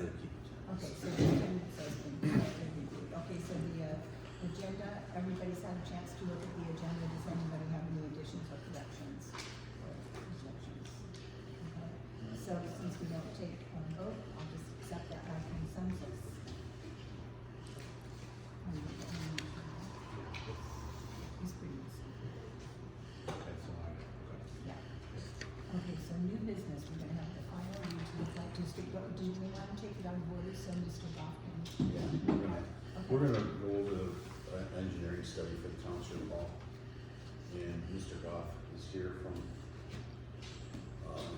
for the keep agenda. Okay, so the agenda says okay, so the agenda, everybody's had a chance to look at the agenda. Does anybody have any additions or corrections or rejections? Okay, so since we don't take a vote, I'll just accept that by consensus. It's pretty easy. Okay, so Yeah. Okay, so new business, we're gonna have the final read to look like district, do we want to take it on board as so Mr. Goffman? we're gonna go over the engineering study for the township hall. And Mr. Goff is here from,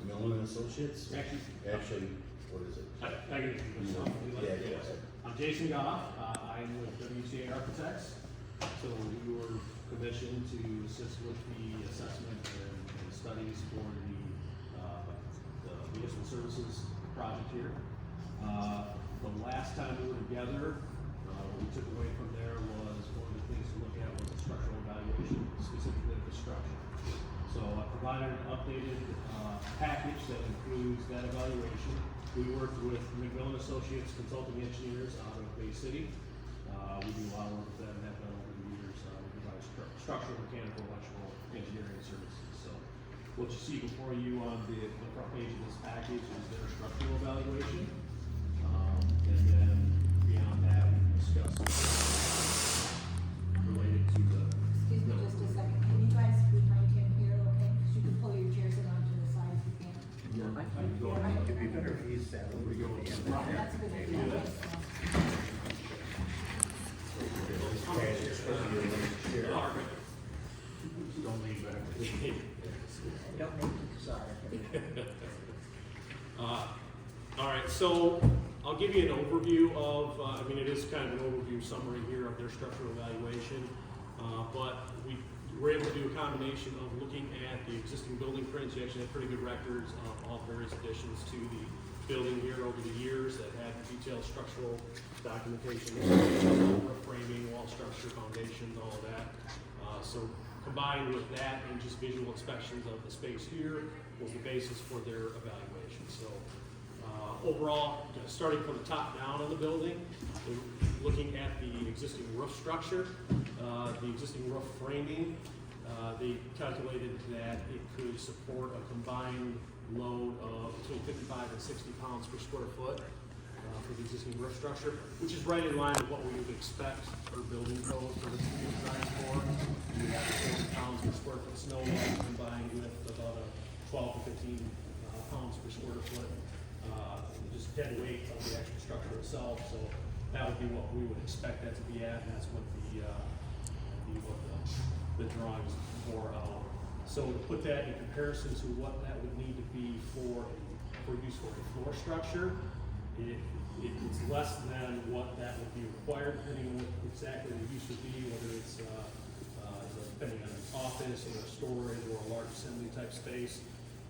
Millen and Associates. Actually, what is it? I can introduce myself. Yeah, go ahead. I'm Jason Goff. I'm with WCA Architects. So we were commissioned to assist with the assessment and studies for the municipal services project here. The last time we were together, what we took away from there was one of the things to look at was the structural evaluation, specifically of the structure. So I provided an updated package that includes that evaluation. We worked with McMillan Associates Consulting Engineers out of Bay City. We do a lot of work with them and have done over the years. We provide structural, mechanical, electrical engineering services. So what you see before you on the front page of this package is their structural evaluation. And then beyond that, we discuss related to the. Excuse me just a second, can you guys behind him here, okay? Because you can pull your chairs around to the side if you can. It'd be better if he sat over here. Yeah, that's a good idea. Don't leave back. Don't make it sorry. All right, so I'll give you an overview of, it is kind of an overview summary here of their structural evaluation, but we were able to do a combination of looking at the existing building prints. You actually have pretty good records of all the various additions to the building here over the years that had detailed structural documentation, roof framing, wall structure, foundations, all of that. So combined with that and just visual inspections of the space here was the basis for their evaluation. So overall, starting from the top down of the building, we're looking at the existing roof structure, the existing roof framing. They calculated that it could support a combined load of between 55 and 60 pounds per square foot for the existing roof structure, which is right in line with what we would expect for building code for this to be designed for. You have 40 pounds per square foot snow load combined with about a 12 to 15 pounds per square foot just dead weight of the actual structure itself. So that would be what we would expect that to be at, and that's what the drawings bore out. So to put that in comparison to what that would need to be for use for a floor structure, it's less than what that would be required, depending on what exactly the use would be, whether it's depending on an office or a storage or a large assembly type space.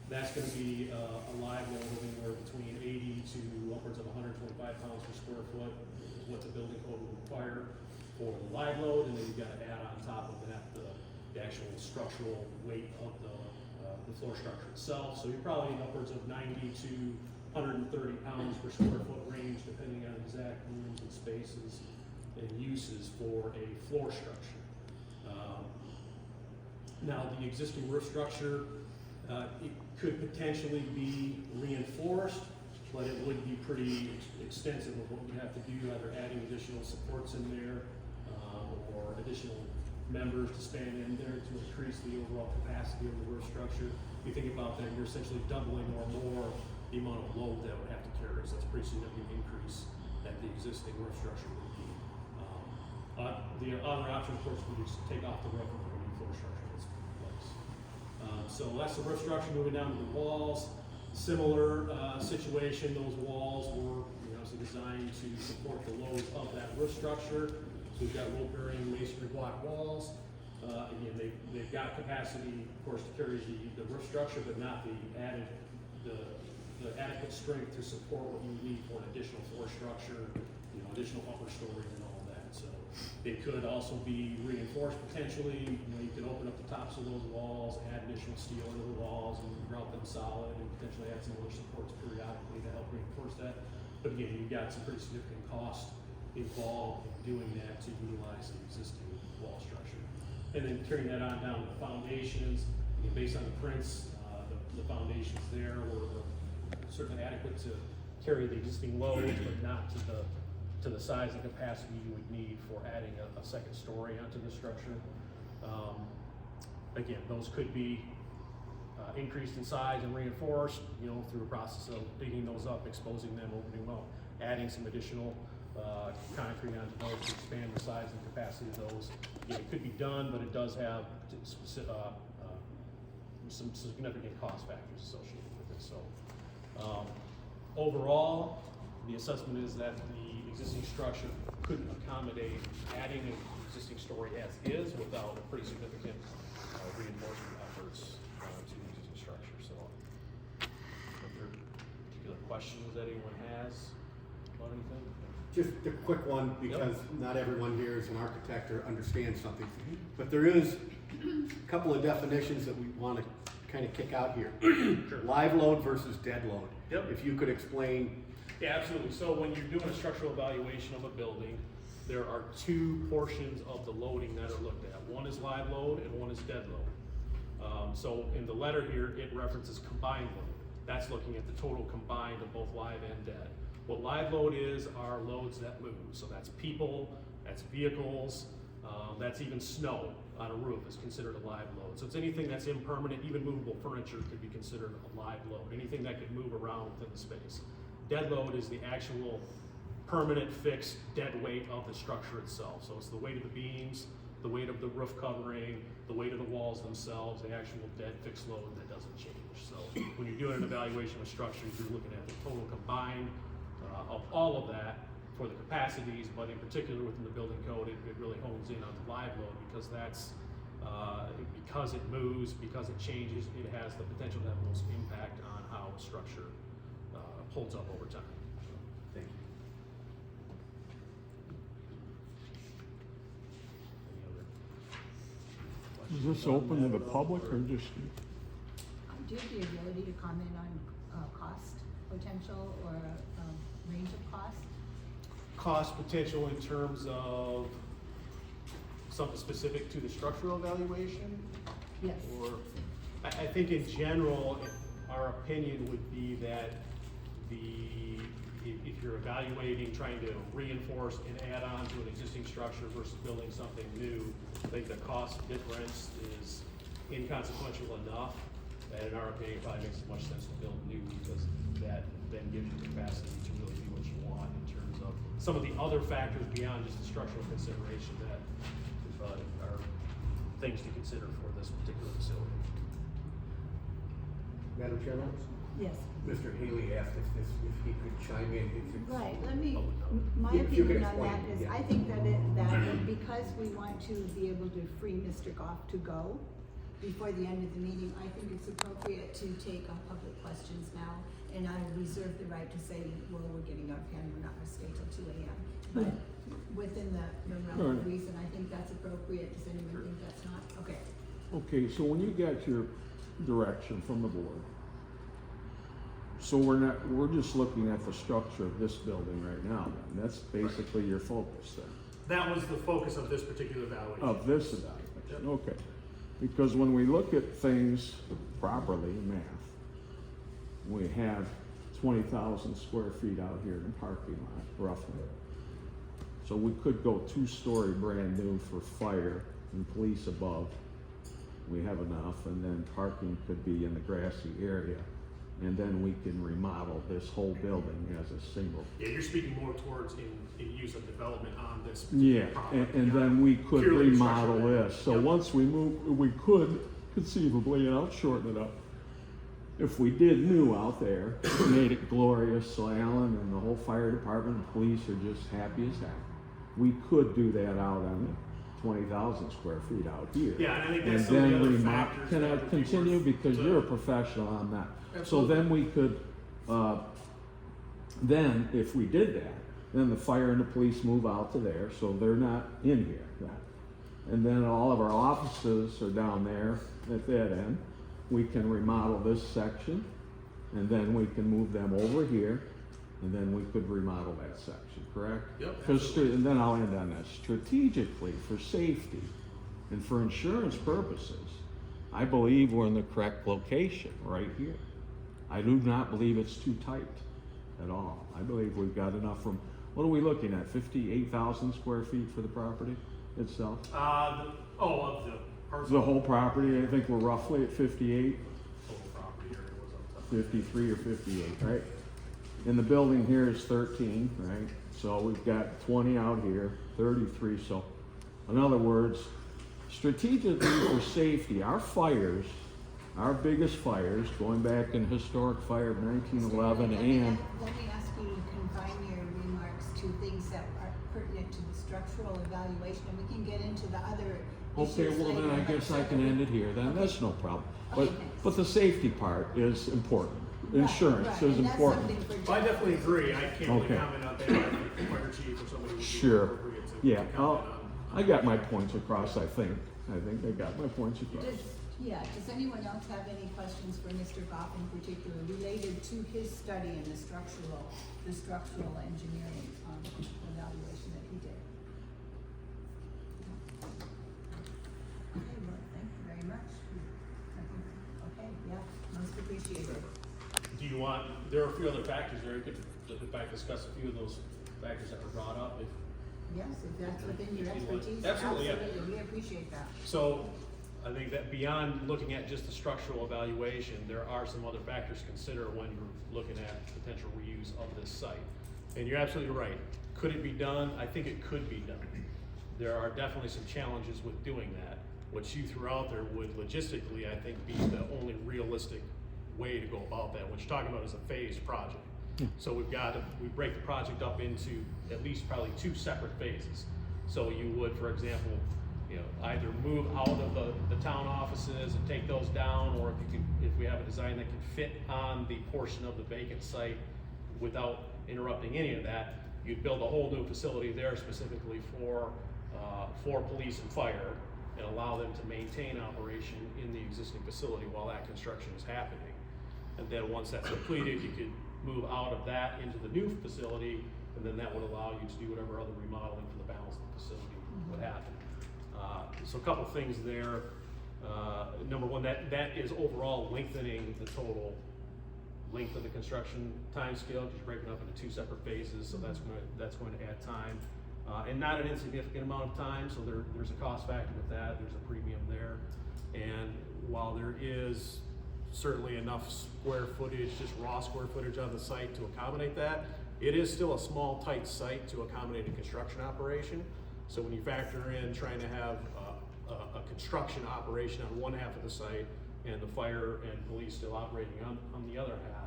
That's going to be a live load of anywhere between 80 to upwards of 125 pounds per square foot is what the building code would require for the live load, and then you've got to add on top of that the actual structural weight of the floor structure itself. So you're probably in upwards of 90 to 130 pounds per square foot range, depending on exact rooms and spaces and uses for a floor structure. Now, the existing roof structure, it could potentially be reinforced, but it would be pretty extensive of what you have to do, either adding additional supports in there or additional members to span in there to increase the overall capacity of the roof structure. If you think about that, you're essentially doubling or more the amount of load that would have to carry. So that's a pretty significant increase that the existing roof structure would be. The other option, of course, would be just take off the roof and put a new floor structure that's in place. So that's the roof structure. Moving down to the walls, similar situation. Those walls were designed to support the load of that roof structure. So we've got load bearing masonry block walls. Again, they've got capacity, of course, to carry the roof structure, but not the adequate strength to support what you need for an additional floor structure, additional upper stories and all that. So they could also be reinforced potentially. You could open up the tops of those walls, add additional steel into the walls, and grout them solid, and potentially add some other supports periodically to help reinforce that. But again, you've got some pretty significant cost involved in doing that to utilize the existing wall structure. And then carrying that on down to the foundations, based on the prints, the foundations there were certainly adequate to carry the existing loads, but not to the size and capacity you would need for adding a second story onto the structure. Again, those could be increased in size and reinforced, through a process of digging those up, exposing them, opening them up, adding some additional concrete onto those to expand the size and capacity of those. Again, it could be done, but it does have some significant cost factors associated with it. So overall, the assessment is that the existing structure couldn't accommodate adding an existing story as is without pretty significant reinforcement efforts to the existing structure. So if there are particular questions that anyone has about anything? Just a quick one, because not everyone here is an architect or understands something. But there is a couple of definitions that we want to kind of kick out here. Sure. Live load versus dead load. Yep. If you could explain. Yeah, absolutely. So when you're doing a structural evaluation of a building, there are two portions of the loading that are looked at. One is live load and one is dead load. So in the letter here, it references combined load. That's looking at the total combined of both live and dead. What live load is are loads that move. So that's people, that's vehicles, that's even snow on a roof is considered a live load. So it's anything that's impermanent, even movable furniture could be considered a live load. Anything that could move around within the space. Dead load is the actual permanent fixed dead weight of the structure itself. So it's the weight of the beams, the weight of the roof covering, the weight of the walls themselves, the actual dead fixed load that doesn't change. So when you're doing an evaluation of structures, you're looking at the total combined of all of that for the capacities, but in particular within the building code, it really hones in on the live load because that's, because it moves, because it changes, it has the potential to have the most impact on how a structure holds up over time. Thank you. Any other Is this open to the public or just? Do you have the ability to comment on cost potential or range of cost? cost potential in terms of something specific to the structural evaluation? Yes. Or, I think in general, our opinion would be that if you're evaluating, trying to reinforce and add on to an existing structure versus building something new, I think the cost difference is inconsequential enough that in our opinion, it probably makes as much sense to build new because that then gives you capacity to really do what you want in terms of some of the other factors beyond just the structural consideration that are things to consider for this particular facility. Madam Chairman? Yes. Mr. Haley asked if he could chime in. Right, let me, my If you could opinion on that explain, is, yeah. I think that because we want to be able to free Mr. Goff to go before the end of the meeting, I think it's appropriate to take on public questions now, and I reserve the right to say, well, we're getting out of hand, we're not gonna stay till 2 AM. But within the realm of Right. reason, I think that's appropriate. Does anyone think that's not? Okay. Okay, so when you got your direction from the board, so we're just looking at the structure of this building right now, then, that's basically your focus then, That was the focus of this particular evaluation. of this evaluation, okay. Because when we look at things properly in math, we have 20,000 square feet out here in the parking lot, roughly. So we could go 2-story brand new for fire and police above. We have enough, and then parking could be in the grassy area. And then we can remodel this whole building as a single. Yeah, you're speaking more towards in use of development on this Yeah, particular property. and then we could Purely remodel structural. this. So Yep. once we move, we could conceivably, and I'll shorten it up. If we did new out there, made it glorious, so Alan and the whole fire department and police are just happy as heck. We could do that out on the 20,000 square feet out here. Yeah, and I think And that's some of the then other factors. can that I would be continue? worth Because to- you're a professional on that. So Absolutely. then we could, then if we did that, then the fire and the police move out to there, so they're not in here. And then all of our offices are down there at that end. We can remodel this section, and then we can move them over here, and then we could remodel that section, correct? Yep, 'Cause absolutely. and then I'll end on this, strategically, for safety and for insurance purposes, I believe we're in the correct location, right here. I do not believe it's too tight at all. I believe we've got enough room. What are we looking at, 58,000 square feet for the property itself? Of the parcel. The whole property, I think we're roughly at 58, Total property area was on top. 53 or 58, right? And the building here is 13, right? So we've got 20 out here, 33, so in other words, strategically for safety, our fires, our biggest fires, going back in historic fire of 1911 Let me and, ask you to confine your remarks to things that are pertinent to the structural evaluation, and we can get into the other issues okay, well then I later, guess but I can end it here, then, Okay. that's no problem. Okay, But, thanks. but the safety part is important, Right, insurance right, is and that's important. something for I Jeff. definitely agree, I can't really Okay. comment on that, I think the fire chief or somebody would be Sure. appropriate to Yeah, comment on. I got my points across, I think I got my points across. Does anyone else have any questions for Mr. Goff in particular related to his study and the structural engineering evaluation that he did? Okay, well, thank you very much. Okay, yeah, most appreciated. Do you want, there are a few other factors there, you could, in fact, discuss a few of those factors that were brought up, if, Yes, if that's within your If you want. expertise, Absolutely, yeah. absolutely, we appreciate that. so, I think that beyond looking at just the structural evaluation, there are some other factors to consider when you're looking at potential reuse of this site. And you're absolutely right, could it be done? I think it could be done. There are definitely some challenges with doing that. What you threw out there would logistically, I think, be the only realistic way to go about that. What you're talking about is a phased project. So we break the project up into at least probably two separate phases. So you would, for example, either move out of the town offices and take those down, or if we have a design that can fit on the portion of the vacant site without interrupting any of that, you'd build a whole new facility there specifically for police and fire, and allow them to maintain operation in the existing facility while that construction is happening. And then once that's completed, you could move out of that into the new facility, and then that would allow you to do whatever other remodeling for the balance of the facility would happen. So a couple things there. Number one, that is overall lengthening the total length of the construction timescale, because you're breaking up into two separate phases, so that's going to add time. And not an insignificant amount of time, so there's a cost factor with that, there's a premium there. And while there is certainly enough square footage, just raw square footage on the site to accommodate that, it is still a small, tight site to accommodate a construction operation. So when you factor in trying to have a construction operation on one half of the site and the fire and police still operating on the other half,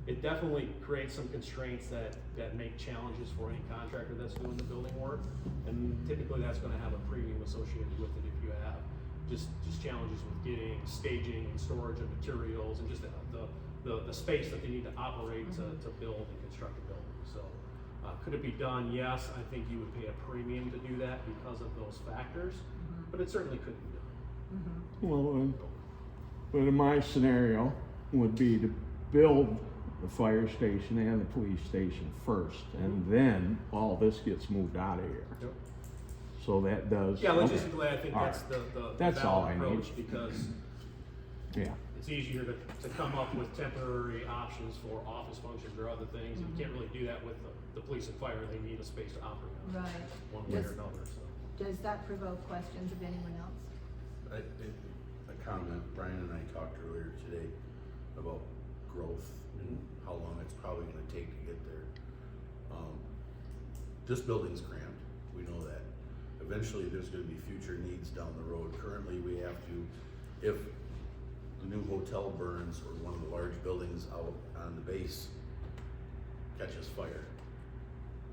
it definitely creates some constraints that make challenges for any contractor that's doing the building work. And typically that's gonna have a premium associated with it if you have just challenges with getting staging and storage of materials and just the space that they need to operate to build and construct a building. So, could it be done? Yes, I think you would pay a premium to do that because of those factors, but it certainly could be done. Well, but in my scenario would be to build the fire station and the police station first, and then all this gets moved out of here. Yep. So that does. Yeah, okay. logistically, I think All that's right. the That's all valid I need. approach, because Yeah, it's easier to come up with temporary options for office functions or other things. You can't really do that with the police and fire. They need a space to operate on, Right. one way or Does- another, so. Does that provoke questions of anyone else? A comment, Brian and I talked earlier today about growth and how long it's probably gonna take to get there. This building's cramped, we know that. Eventually, there's gonna be future needs down the road. Currently, we have to, if the new hotel burns or one of the large buildings out on the base catches fire,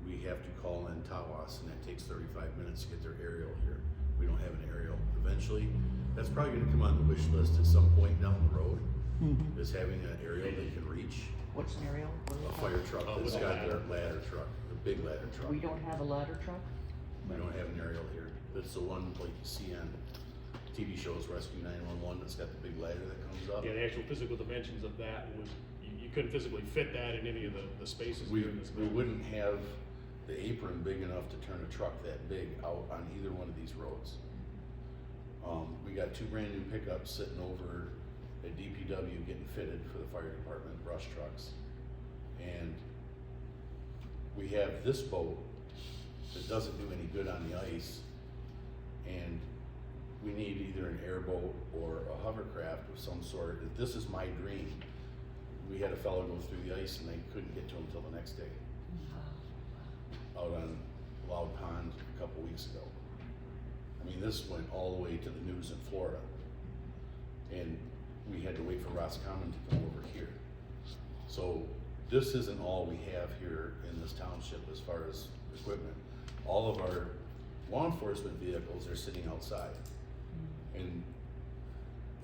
we have to call in Tawas, and that takes 35 minutes to get their aerial here. We don't have an aerial. Eventually, that's probably gonna come on the wish list at some point down the road, is having an aerial they can reach. What scenario? A fire truck Oh, that's with a got their ladder. ladder truck, the big ladder truck. We don't have a ladder truck? We don't have an aerial here. It's the one like you see on TV shows, Rescue 911, that's got the big ladder that comes up. Yeah, the actual physical dimensions of that would, you couldn't physically fit that in any of the spaces We, here in this we building. wouldn't have the apron big enough to turn a truck that big out on either one of these roads. We got 2 brand new pickups sitting over at DPW getting fitted for the fire department, brush trucks. And we have this boat that doesn't do any good on the ice. And we need either an airboat or a hovercraft of some sort. This is my dream. We had a fellow go through the ice and they couldn't get to him till the next day. Out on Loud Pond a couple weeks ago. I mean, this went all the way to the news in Florida. And we had to wait for Roscommon to come over here. So this isn't all we have here in this township as far as equipment. All of our law enforcement vehicles are sitting outside. And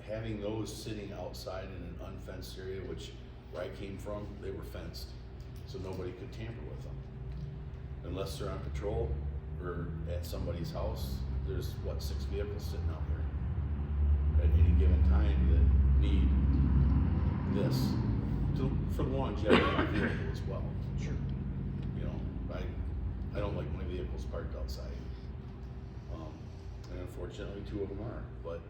having those sitting outside in an unfenced area, which where I came from, they were fenced. So nobody could tamper with them. Unless they're on patrol or at somebody's house, there's 6 vehicles sitting out here at any given time that need this for the longevity of the vehicle as well. Sure. You know, I don't like my vehicles parked outside. And unfortunately 2 of them are, but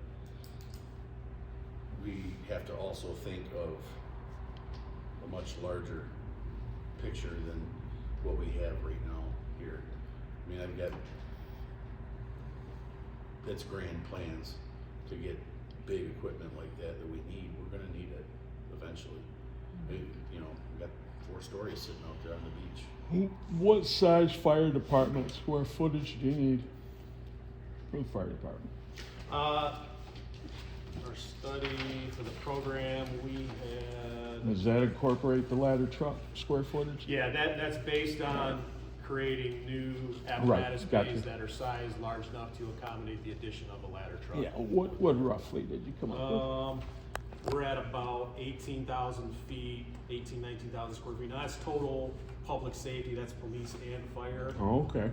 we have to also think of a much larger picture than what we have right now here. I mean, I've got, that's grand plans to get big equipment like that we need. We're gonna need it eventually. You know, we got 4 stories sitting out there on the beach. What size fire department square footage do you need for the fire department? Our study for the program, we had. Does that incorporate the ladder truck square footage? Yeah, that's based on creating new apparatus gotcha. bays that are sized large enough to accommodate the addition of a ladder truck. Yeah, what roughly did you come up with? We're at about 18,000 feet, 19,000 square feet. Now that's total public safety, that's police and fire. Oh, okay.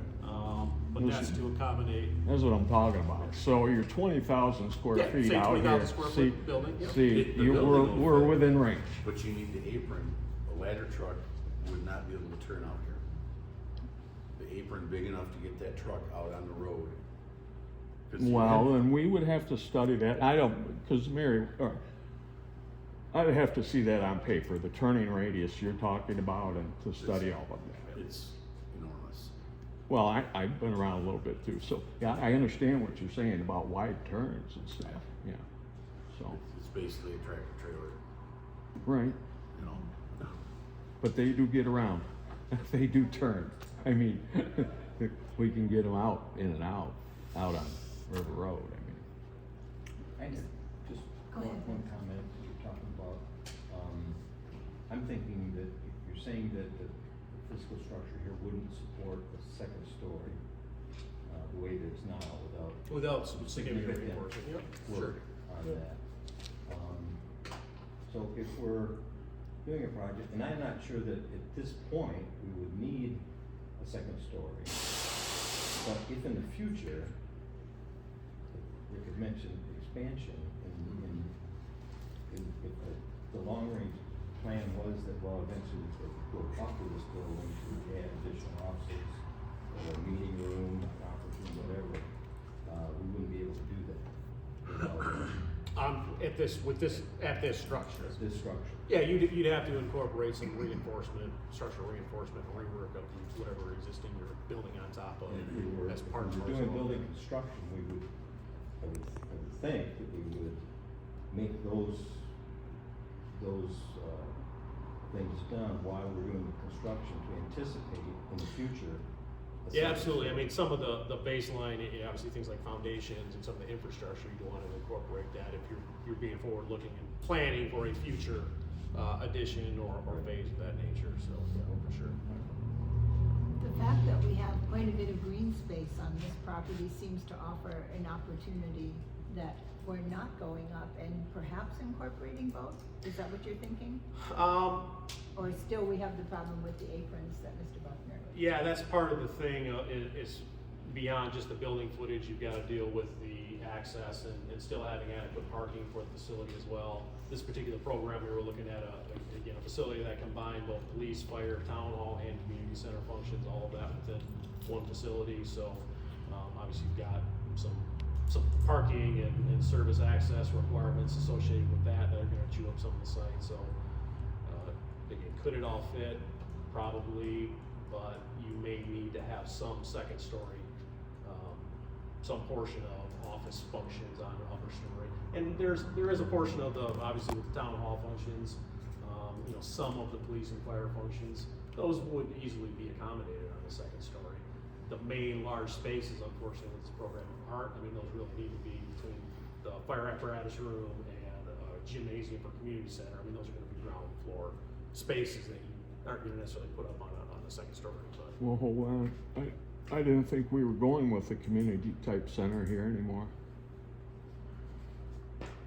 But that's to accommodate. That's what I'm talking about. So you're 20,000 square Yeah, feet say out 20,000 here. square See, foot building, yep. see, The we're building will fit. within range. But you need the apron. A ladder truck would not be able to turn out here. The apron big enough to get that truck out on the road. 'Cause you Well, have- then we would have to study that. I don't, because Mary, I'd have to see that on paper, the turning radius you're talking about, and to study all of that. It's enormous. Well, I've been around a little bit too, so, yeah, I understand what you're saying about wide turns and stuff, yeah. So, It's basically a tractor trailer, right, you know. but they do get around. They do turn. I mean, we can get them out, in and out on River Road, I mean. Just Go ahead. one comment you're talking about. I'm thinking that if you're saying that the physical structure here wouldn't support a second story, the way it is now Without without significant reinforcement, yep. work on that. So if we're doing a project, and I'm not sure that at this point we would need a second story, but if in the future, Rick had mentioned expansion, and if the long-range plan was that, well, eventually we could go up to this building to add additional offices, or a meeting room, a conference room, whatever, we wouldn't be able to do that without At this structure. this structure. Yeah, you'd have to incorporate some reinforcement, structural reinforcement, rework of whatever existing you're building on top of And if we were, as if part we of were doing the building construction, we would, I would think that we would make those things done while we're doing the construction to anticipate in the future. a Yeah, second absolutely. I story. mean, some of the baseline, obviously things like foundations and some of the infrastructure, you'd want to incorporate that if you're being forward-looking and planning for a future addition or phase of that nature, so, yeah, for sure. The fact that we have quite a bit of green space on this property seems to offer an opportunity that we're not going up and perhaps incorporating both? Is that what you're thinking? Or still we have the problem with the aprons that Mr. Buckner? Yeah, that's part of the thing, is beyond just the building footage, you've gotta deal with the access and still having adequate parking for the facility as well. This particular program, we were looking at again, a facility that combined both police, fire, town hall, and community center functions, all of that within one facility, so, obviously you've got some parking and service access requirements associated with that are gonna chew up some of the site, so, again, could it all fit? Probably, but you may need to have some second story, some portion of office functions on the upper story. And there is a portion of the, obviously with the town hall functions, some of the police and fire functions, those would easily be accommodated on the second story. The main large spaces, unfortunately, with this program aren't. I mean, those really need to be between the fire apparatus room and gymnasium for community center. I mean, those are gonna be ground floor spaces that you aren't gonna necessarily put up on the second story, but. Well, hold on, I didn't think we were going with a community type center here anymore.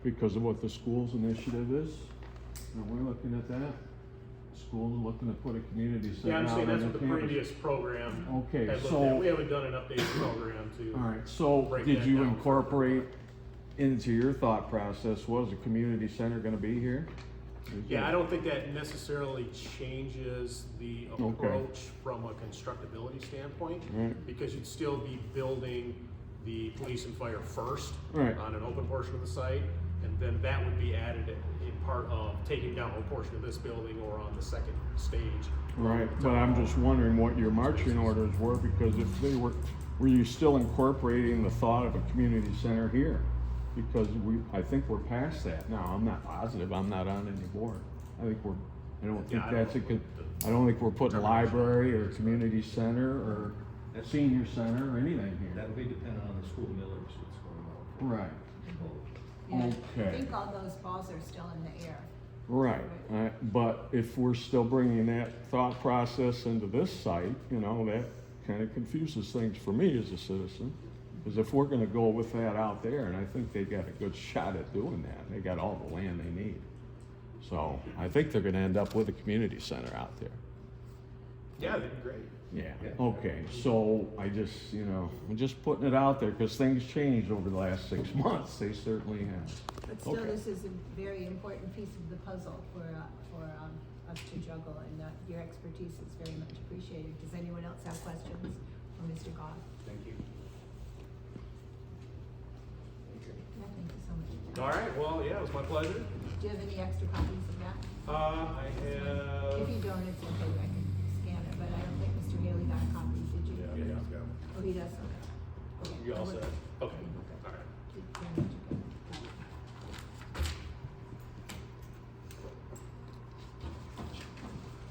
Because of what the school's initiative is, and we're looking at that. School's looking to put a community center Yeah, I'm out saying on that's the what the campus. previous program Okay, had looked so- at. We haven't done an updated program to. Alright, so break did that you down incorporate further. into your thought process, was a community center gonna be here? Yeah, I don't think that necessarily changes the Okay. approach from a constructability standpoint, Right. because you'd still be building the police and fire first Right. on an open portion of the site, and then that would be added in part of taking down a portion of this building or on the second stage. Right, but I'm just wondering what your marching orders were, because if they were you still incorporating the thought of a community center here? Because I think we're past that now, I'm not positive, I'm not on any board. I don't think Yeah, I that's don't know. I don't think we're putting library or community center or senior center or anything here. That'll be dependent on the school millers that's going on. Right, Yeah, I Okay. think all those balls are still in the air. right, but if we're still bringing that thought process into this site, that kinda confuses things for me as a citizen. Because if we're gonna go with that out there, and I think they got a good shot at doing that, they got all the land they need. So, I think they're gonna end up with a community center out there. Yeah, that'd be great. Yeah, Yeah. okay, so I'm just putting it out there, because things changed over the last 6 months, they certainly have. But still, Okay. this is a very important piece of the puzzle for us to juggle, and your expertise is very much appreciated. Does anyone else have questions for Mr. Goff? Thank you. Yeah, thank you so much. All right, well, yeah, it was my pleasure. Do you have any extra copies of that? I have. If you don't, it's okay, I can scan it, but I don't think Mr. Haley got a copy, did you? Yeah, Yeah, yeah. it's got one. Oh, he does, okay. You all set? Okay, all right. Did- yeah, did you get it?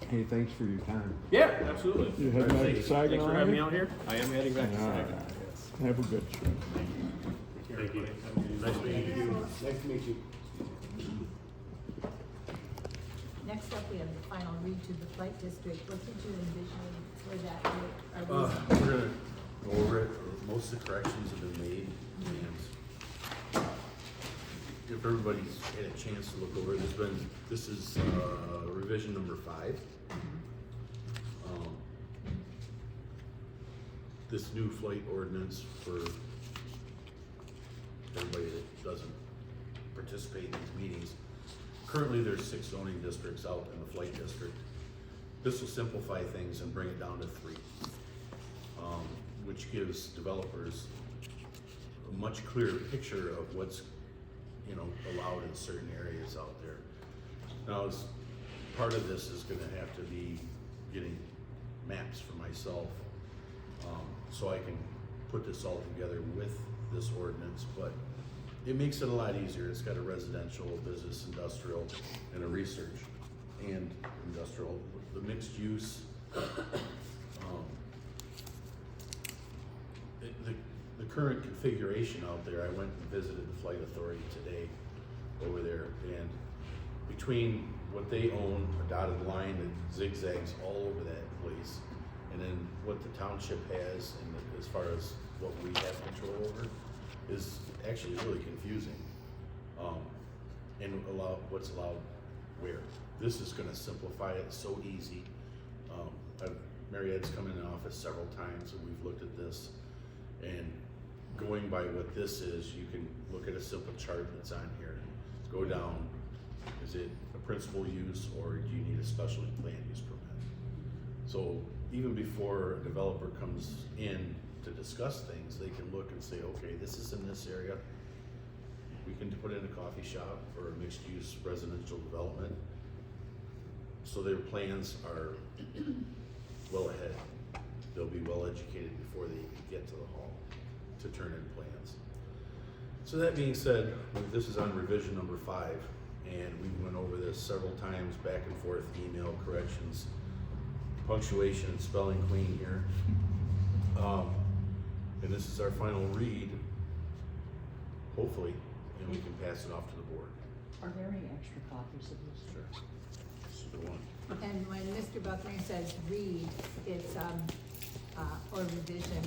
Hey, thanks for your time. Yeah, absolutely. You heading back to Thanks Saginaw, for having me are you? out here. I am heading back to All Saginaw. right. Yes. Have a good trip. Thank you. Nice meeting you. Nice to meet you. Next up, we have the final read to the flight district. What did you envision for that? Are we- We're gonna go over it, most of the corrections have been made, and if everybody's had a chance to look over it, this is revision number 5. This new flight ordinance for everybody that doesn't participate in these meetings. Currently, there's 6 zoning districts out in the flight district. This will simplify things and bring it down to 3, which gives developers a much clearer picture of what's, allowed in certain areas out there. Now, as part of this is gonna have to be getting maps for myself, so I can put this all together with this ordinance, but it makes it a lot easier. It's got a residential, business, industrial, and a research and industrial, the mixed use. The current configuration out there, I went and visited the Flight Authority today over there, and between what they own, a dotted line that zigzags all over that place, and then what the township has, and as far as what we have control over, is actually really confusing. And what's allowed where. This is gonna simplify it so easy. Mary Ed's come in the office several times and we've looked at this, And going by what this is, you can look at a simple chart that's on here. Go down, is it a principal use or do you need a special land use permit? So even before a developer comes in to discuss things, they can look and say, okay, this is in this area. We can put in a coffee shop or a mixed use residential development. So their plans are well ahead. They'll be well educated before they even get to the hall to turn in plans. So that being said, this is on revision number 5, and we went over this several times, back and forth, email corrections, punctuation and spelling queen here. And this is our final read, hopefully, and we can pass it off to the board. Are there any extra copies of this? Sure. This is the one. And when Mr. Buckner says read, it's, or revision,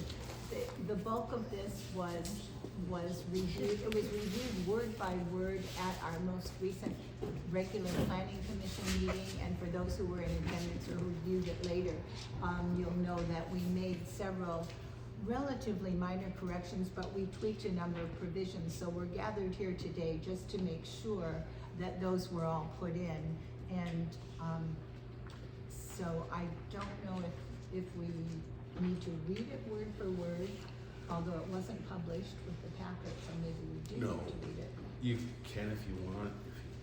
the bulk of this was reviewed, it was reviewed word by word at our most recent regular planning commission meeting, and for those who were in attendance or who viewed it later, you'll know that we made several relatively minor corrections, but we tweaked a number of provisions, so we're gathered here today just to make sure that those were all put in, and, so I don't know if we need to read it word for word, although it wasn't published with the packet, so maybe we do No. need to read it. You can if you want,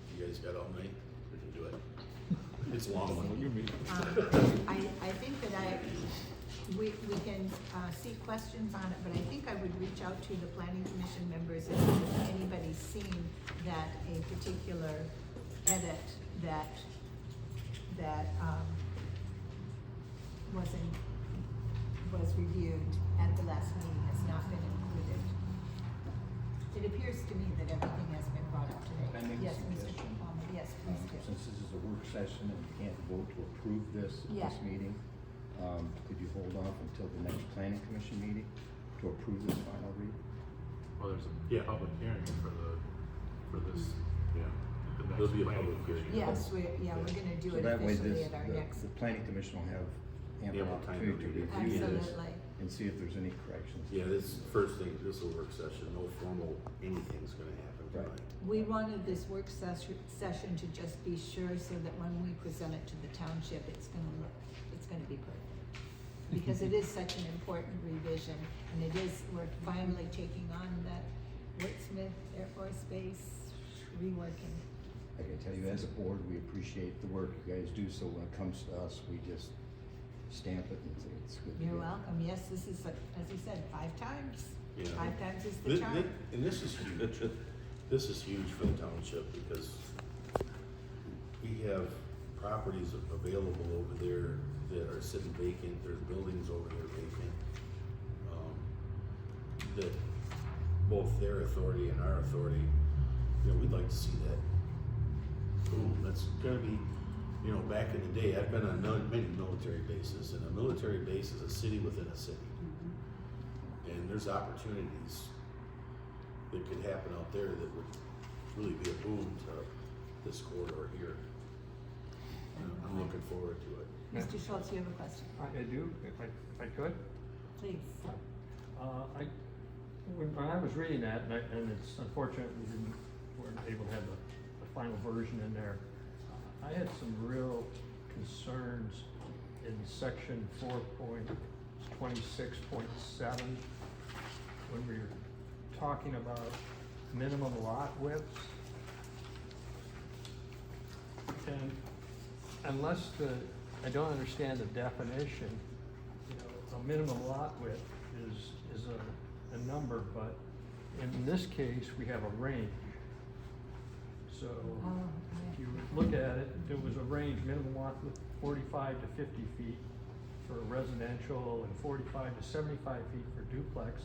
if you guys got all night, we can do it. It's a long one. I think that we can, seek questions on it, but I think I would reach out to the planning commission members if anybody's seen that a particular edit that was reviewed at the last meeting has not been included. It appears to me that everything has been brought up today. Can I make a Yes, Mr. suggestion? Palmer, yes, please do. Since this is a work session and we can't vote to approve this at Yeah. this meeting, could you hold off until the next planning commission meeting to approve this final read? Well, there's a Yeah. public hearing for this, yeah. the next There'll be a planning public hearing. commission. Yes, we're gonna do So it that way officially this, at our next. the planning commission will have ample Ample time to opportunity to read it. review this Absolutely. and see if there's any corrections. Yeah, this first thing, this is a work session, no formal anything's gonna happen Right. tonight. We wanted this work session to just be sure so that when we present it to the township, it's gonna be perfect. Because it is such an important revision, and we're finally taking on that Woodsmith Air Force Base reworking. I can tell you, as a board, we appreciate the work you guys do, so when it comes to us, we just stamp it and say it's good to You're go. welcome, yes, this is, as you said, 5 times. Yeah. 5 times is the charm. And this is huge. This is huge for the township because we have properties available over there that are sitting vacant, there's buildings over there vacant. That both their authority and our authority, we'd like to see that. Boom, that's gonna be, back in the day, I've been on many military bases, and a military base is a city within a city. And there's opportunities that could happen out there that would really be a boom to this corridor here. And I'm looking forward to it. Mr. Schultz, you have a question? I do, if I could. Please. When I was reading that, and it's unfortunate we weren't able to have the final version in there, I had some real concerns in section 4.26.7 when we were talking about minimum lot widths. And unless I don't understand the definition, a minimum lot width is a number, but in this case, we have a range. So if you look at it, there was a range, minimum lot width 45 to 50 feet for residential and 45 to 75 feet for duplex.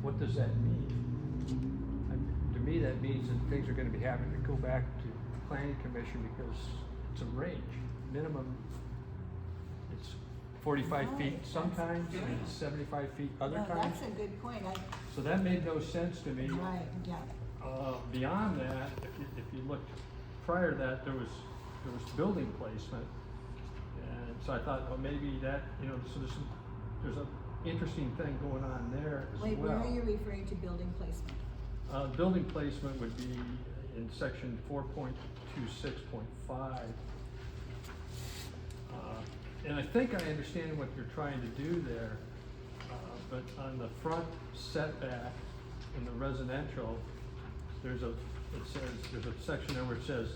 What does that mean? To me, that means that things are gonna be having to go back to planning commission because it's a range. Minimum, it's 45 feet sometimes and 75 feet other No, times. that's a good point. So that made no sense to me. Right, yeah. Beyond that, if you looked prior to that, there was building placement. And so I thought, well, maybe that, so there's a interesting thing going on there as well. Wait, where are you referring to building placement? Building placement would be in section 4.26.5. And I think I understand what you're trying to do there, but on the front setback in the residential, there's a section there where it says,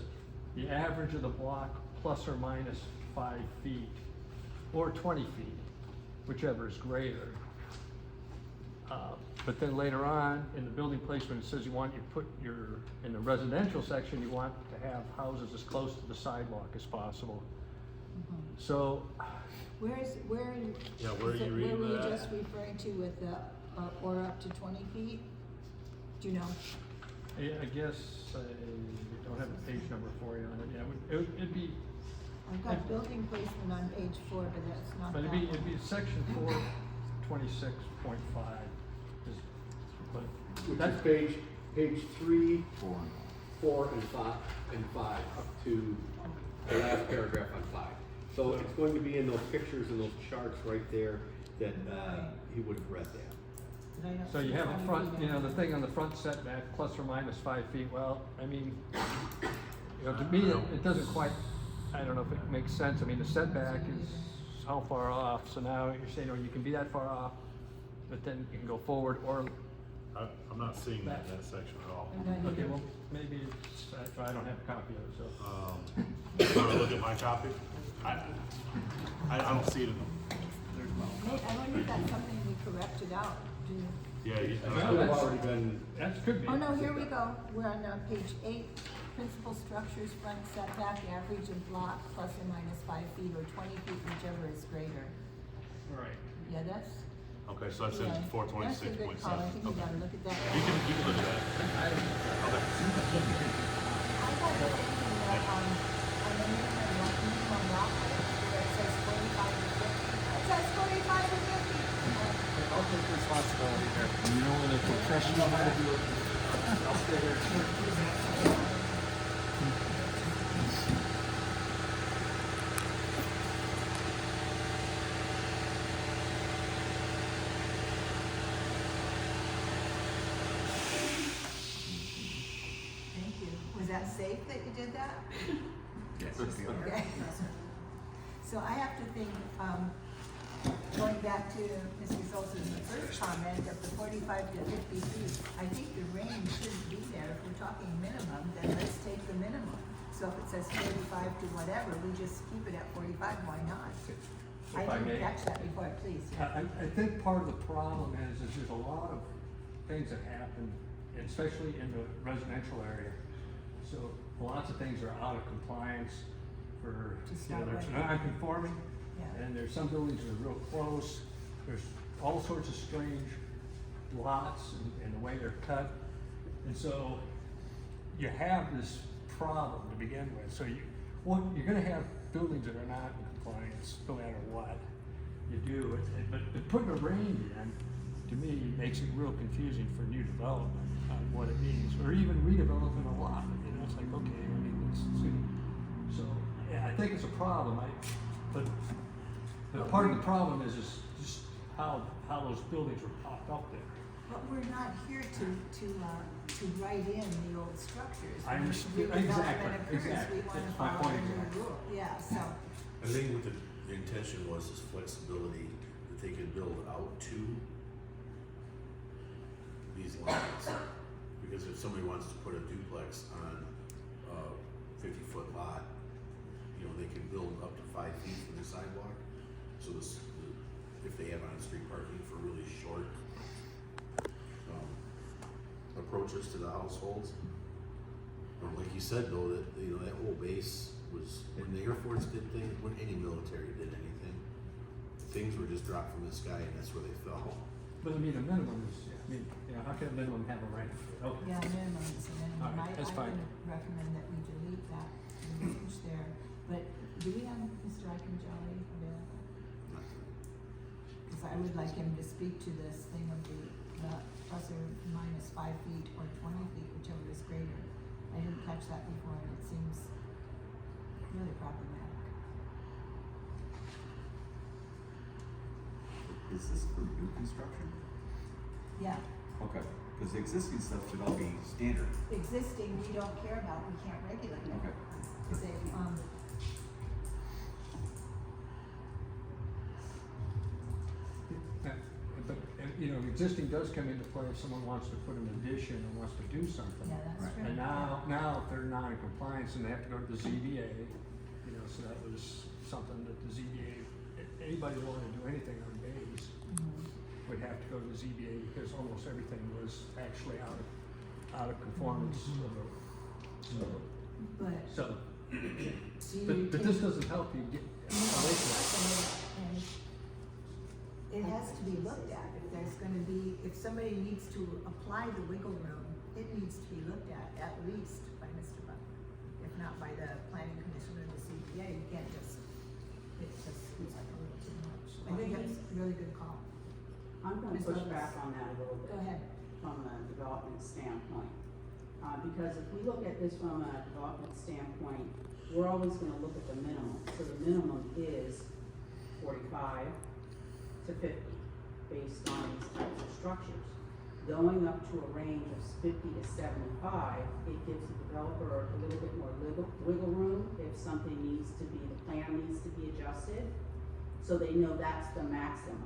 the average of the block plus or minus 5 feet, or 20 feet, whichever is greater. But then later on, in the building placement, it says in the residential section, you want to have houses as close to the sidewalk as possible. So, Where Yeah, where are is you it- where reading were you that? just referring to with the, or up to 20 feet? Do you know? I guess I don't have a page number for you on it, yeah, it'd be, I've got building placement on page 4, but that's not but that it'd be one. section 426.5. But Which that's, is page 3, 4, and 5, up to the last paragraph on 5. So it's going to be in those pictures and those charts right there that, he would have read that. But I don't so you see have 20 a front, feet you know, on the it. thing on the front setback, plus or minus 5 feet, well, I mean, you know, to me, it doesn't quite, I don't know if it makes sense, I mean, the setback is how far off, so now you're saying, oh, you can be that far off, but then you can go forward, or, I'm not seeing that in that section at all. I'm not okay, either. well, maybe it's, I don't have a copy of it, so. You wanna look at my copy? I don't see it in them. Nate, I wonder if that's something we corrected out. Do you? Yeah, It you, should have already been, That could be. Oh, no, here we go. We're on page 8. Principal structures, front setback, average of block, plus or minus 5 feet or 20 feet, whichever is greater. Right. Yeah, that's. okay, so that's in yeah, four That's a twenty-six good point call. I seven. think we Okay. gotta look at that. You can look at that. I Okay. got the thinking that on the minimum lot width, where it says 45 to 50, it says 45 to 50. I'll take responsibility there. You know, when a professional how to do it, I'll stay here. Thank you. Was that safe that you did that? Yes. Okay. So I have to think, going back to Mr. Solz's first comment of the 45 to 50 feet, I think the range shouldn't be there. If we're talking minimum, then let's take the minimum. So if it says 45 to whatever, we just keep it at 45, why not? I If I may. didn't catch that before, please. yeah. I think part of the problem is there's a lot of things that happen, especially in the residential area. So lots of things are out of compliance for, To you know, start they're with. non-conforming. Yeah. And there's some buildings that are real close, there's all sorts of strange lots and the way they're cut. And so you have this problem to begin with, so you're gonna have buildings that are not in compliance, no matter what you do. But putting a range in, to me, makes it real confusing for new development on what it means, or even redeveloping a lot, you know, it's like, okay, I mean, so, yeah, I think it's a problem, but part of the problem is just how those buildings were popped up there. But we're not here to write in the old structures. I When understand. redevelopment Exactly, occurs, exactly. We wanna That's my follow point the new exactly. rule, yeah, so. I think what the intention was is flexibility, that they could build out to these lines. Because if somebody wants to put a duplex on a 50-foot lot, you know, they can build up to 5 feet from the sidewalk. So if they have on-street parking for really short, approaches to the households. Like you said though, that, you know, that whole base was, when the Air Force did things, when any military did anything, things were just dropped from the sky and that's where they fell. But I mean, a minimum is, I mean, you know, how can a minimum have a range? Okay. Yeah, minimum is a minimum. All right, that's fine. I would recommend that we delete that language there. But do we have Mr. Iconjolly available? Because I would like him to speak to this thing of the plus or minus 5 feet or 20 feet, whichever is greater. I didn't catch that before and it seems really problematic. Is this for new construction? Yeah, Okay, because the existing stuff should all be standard. existing, we don't care about, we can't regulate it. Okay. Cause they, But, you know, existing does come into play if someone wants to put an addition or wants to do something. yeah, that's Right. true. And now if they're not in compliance and they have to go to the ZBA, you know, so that was something that the ZBA, anybody who wanted to do anything on bays Mhm. would have to go to the ZBA because almost everything was actually out of conformance. But So, do you but take- this doesn't help you get away from that. And it has to be looked at, if there's gonna be, if somebody needs to apply the wiggle room, it needs to be looked at least by Mr. Butler. If not by the planning commission or the CPA, you can't just, it just seems like a little too much. I think that's a really good call. I'm gonna Ms. push Lovelace. back on that a little bit. Go ahead. From a development standpoint. Because if we look at this from a development standpoint, we're always gonna look at the minimum. So the minimum is 45 to 50, based on these types of structures. Going up to a range of 50 to 75, it gives the developer a little bit more wiggle room if something needs to be, the plan needs to be adjusted, so they know that's the maximum.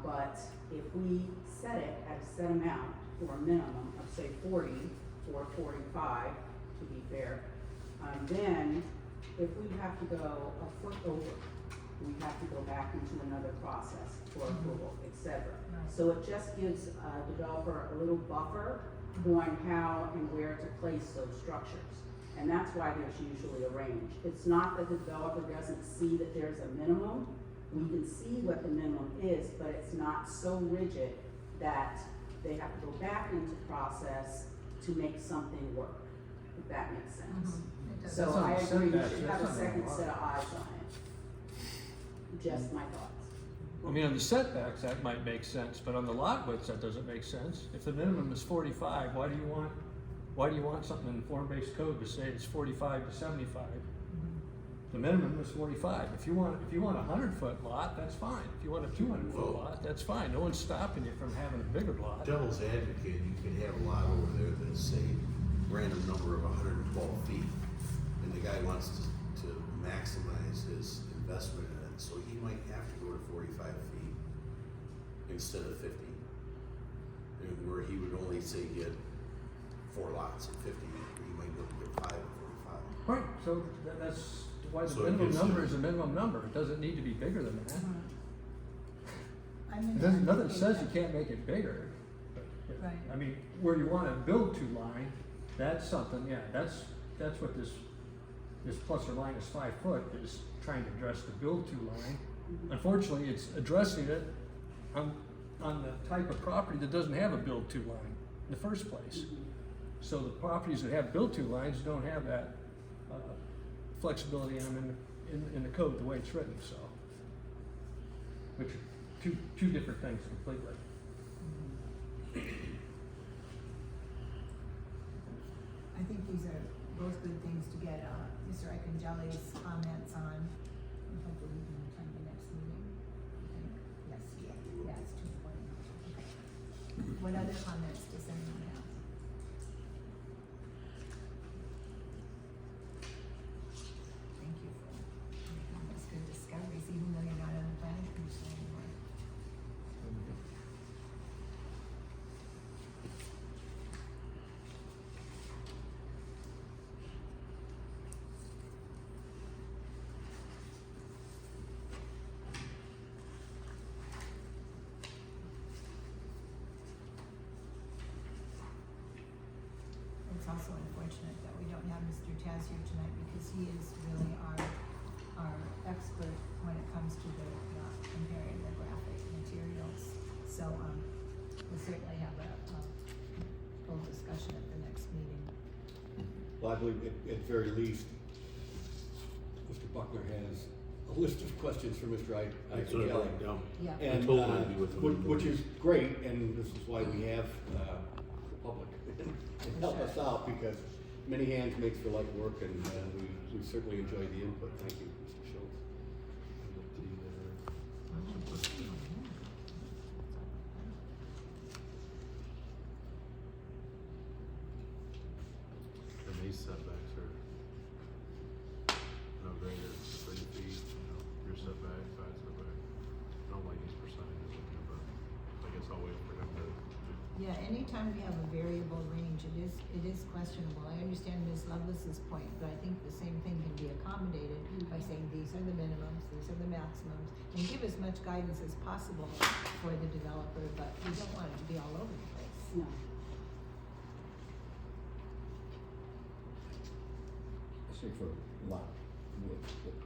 But if we set it at a set amount for a minimum of say 40 or 45, to be fair, then if we have to go a foot over, we have to go back into another process for approval, et cetera. Right. So it just gives a developer a little buffer on how and where to place those structures. And that's why there's usually a range. It's not that the developer doesn't see that there's a minimum. We can see what the minimum is, but it's not so rigid that they have to go back into process to make something work, if that makes sense. It does. So That's I not agree, you setbacks, should that's have a not a second lot. set of eyes on it. Just my thoughts. I mean, on the setbacks, that might make sense, but on the lot widths, that doesn't make sense. If the minimum is 45, why do you want something in the form-based code to say it's 45 to 75? The minimum is 45. If you want a 100-foot lot, that's fine. If you want a 200-foot Well- lot, that's fine. No one's stopping you from having a bigger lot. Devil's advocate, you could have a lot over there that's say random number of 112 feet, and the guy wants to maximize his investment in it, so he might have to go to 45 feet instead of 50. And where he would only say get 4 lots at 50, he might be able to get 5 at 45. Right, so that's why the So it minimum gives number you- is a minimum number. It doesn't need to be bigger than that. I'm in Nothing agreement says you with can't make it bigger. But, Right. I mean, where you wanna build to line, that's something, yeah, that's what this plus or minus 5 foot is trying to address the build to line. Unfortunately, it's addressing it on the type of property that doesn't have a build to line in the first place. So the properties that have build to lines don't have that, flexibility on them in the code, the way it's written, so. Which are two different things completely. I think these are both good things to get, Mr. Icongelli's comments on, and hopefully we can attend the next meeting. I think, yes, yeah, it's 2:40. Okay. What other comments does anyone have? Thank you for making those good discoveries, even though you're not on the planning commission anymore. It's also unfortunate that we don't have Mr. Taz here tonight because he is really our expert when it comes to the comparing the graphic materials. So, we'll certainly have a full discussion at the next meeting. Well, I believe at very least, Mr. Buckler has a list of questions for Mr. That's what I Icongelli. wrote down. Yeah. And, I told him I'd be with him in the which is morning. great, and this is why we have, the public to help us out, because many hands makes for light work, and, we certainly enjoy the input. Thank you, Mr. Schultz. these setbacks are no greater than 30 feet, your setback, side setback. I don't like these percentages in here, but I guess I'll wait for him to. Yeah, anytime we have a variable range, it is questionable. I understand Ms. Lovelace's point, but I think the same thing can be accommodated by saying these are the minimums, these are the maximums, and give as much guidance as possible for the developer, but we don't want it to be all over the place. No. Say for lot, what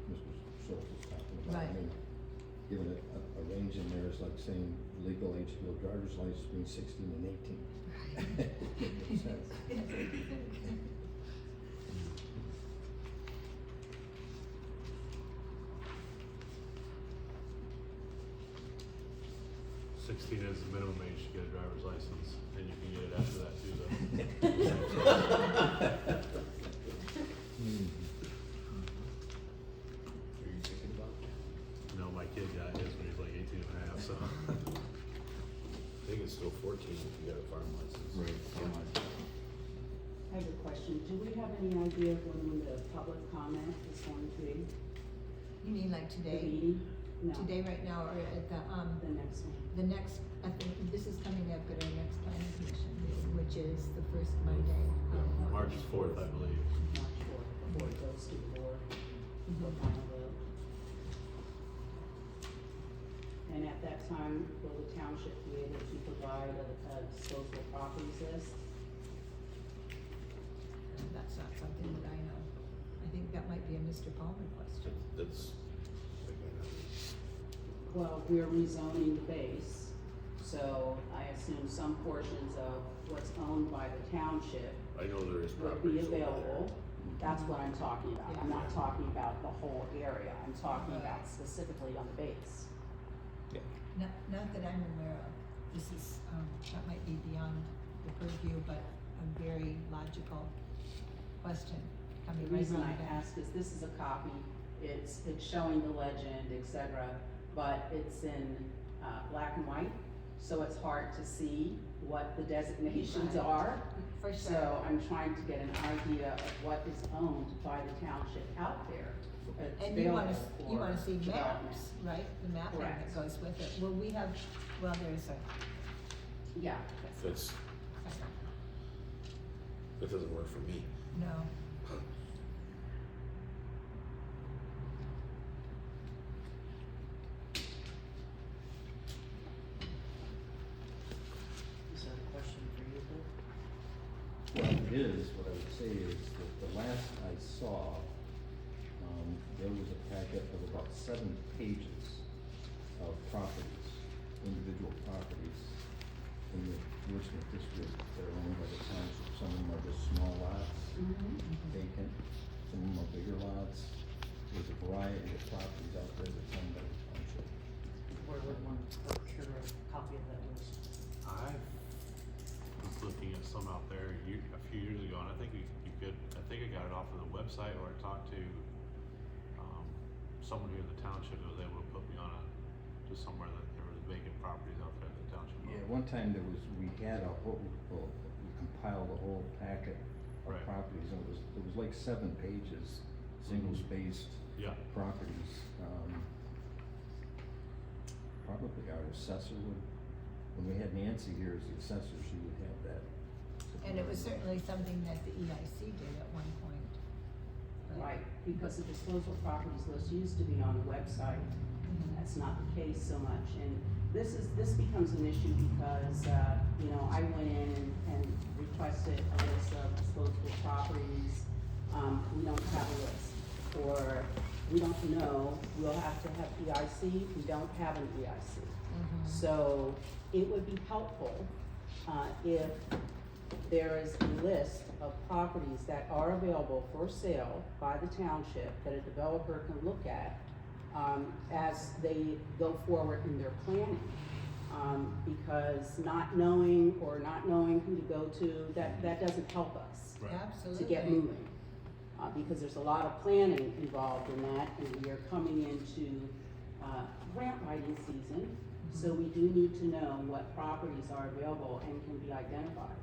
Mr. Schultz is talking about. Right. I mean, giving a range in there is like saying legal age to go driver's license between 16 and 18. Makes sense. 16 is the minimum age to get a driver's license, and you can get it after that too, though. Are you thinking about that? No, my kid got his when he was like 18 and a half, so. I think it's still 14 if you got a farm license. Right, so much. I have a question. Do we have any idea of when the public comment is going to be? You mean like The today? meeting? No, Today, right now, or at the next one. the next, I think this is coming up at our next planning commission meeting, which is the first Monday. March 4th, I believe. March 4th, before it goes to the board for final vote. And at that time, will the township be able to provide a disposable properties list? That's not something that I know. I think that might be a Mr. Palmer question. That's, Well, we're rezoning the base, so I assume some portions of what's owned by the township I know there is would be properties over there. available. That's what I'm talking about. I'm not talking about the whole area. I'm talking about specifically on the base. Not that I'm aware of. This is, that might be beyond the purview, but a very logical question coming The right reason from I the ask is this is a copy, it's showing the legend, et cetera, but it's in, black and white, so it's hard to see what the designations Right. are. For sure. So I'm trying to get an idea of what is owned by the township out there. It's And you wanna, available you wanna for see development. maps, right? The mapping that Correct. goes with it. Well, we have, well, there's a, Yeah, That's, that doesn't work for me. no. Is that a question for you, Bill? Well, it is, what I would say is that the last I saw, there was a packet of about 7 pages of properties, individual properties in the Wordsmith district that are owned by the township. Some of them are just small lots, vacant, some of them are bigger lots. There's a variety of properties out there that's owned by the township. Where would one procure a copy of that list? I was looking at some out there a few years ago, and I think you could, I think I got it off of the website, or I talked to, someone here in the township that was able to put me on to somewhere that there was vacant properties out there in the township. Yeah, one time we had we compiled a whole packet of Right. properties, and it was like 7 pages, single spaced Yeah, properties. Probably our assessor would, when we had Nancy here as the assessor, she would have that. And it was certainly something that the EIC did at one point. right, because the disposal properties list used to be on the website. That's not the case so much, and this becomes an issue because, I went in and requested a list of disposable properties. We don't have a list, or we don't know, we'll have to have EIC, we don't have an EIC. So it would be helpful, if there is a list of properties that are available for sale by the township that a developer can look at, as they go forward in their planning. Because not knowing who to go to, that doesn't help us right. Absolutely. to get moving. Because there's a lot of planning involved in that, and we are coming into, grant writing season. So we do need to know what properties are available and can be identified.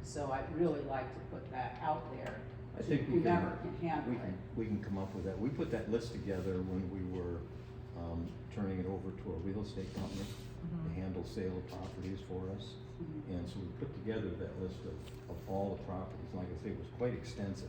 So I'd really like to put that out there, I think we can, whomever can handle it. we can come up with that. We put that list together when we were, turning it over to a real estate company to handle sale of properties for us. Mhm. And so we put together that list of all the properties. Like I say, it was quite extensive.